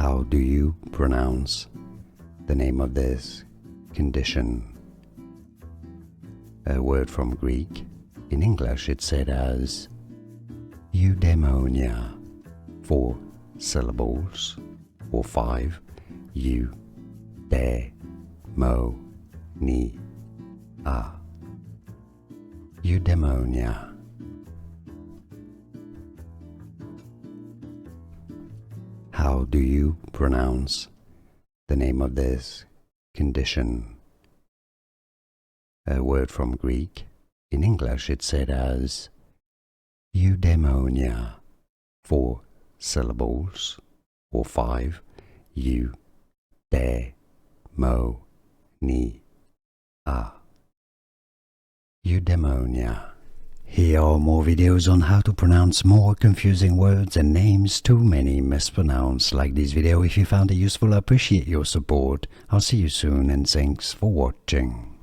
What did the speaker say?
How do you pronounce the name of this condition? A word from Greek. In English it's said as eudaimonia, 4 syllables, or 5, eudaimonia, eudaimonia. How do you pronounce the name of this condition? A word from Greek. In English it's said as eudaimonia, 4 syllables, or 5, eudaimonia, eudaimonia. Here are more videos on how to pronounce more confusing words and names too many mispronounced. Like this video if you found it useful. I appreciate your support. I'll see you soon and thanks for watching.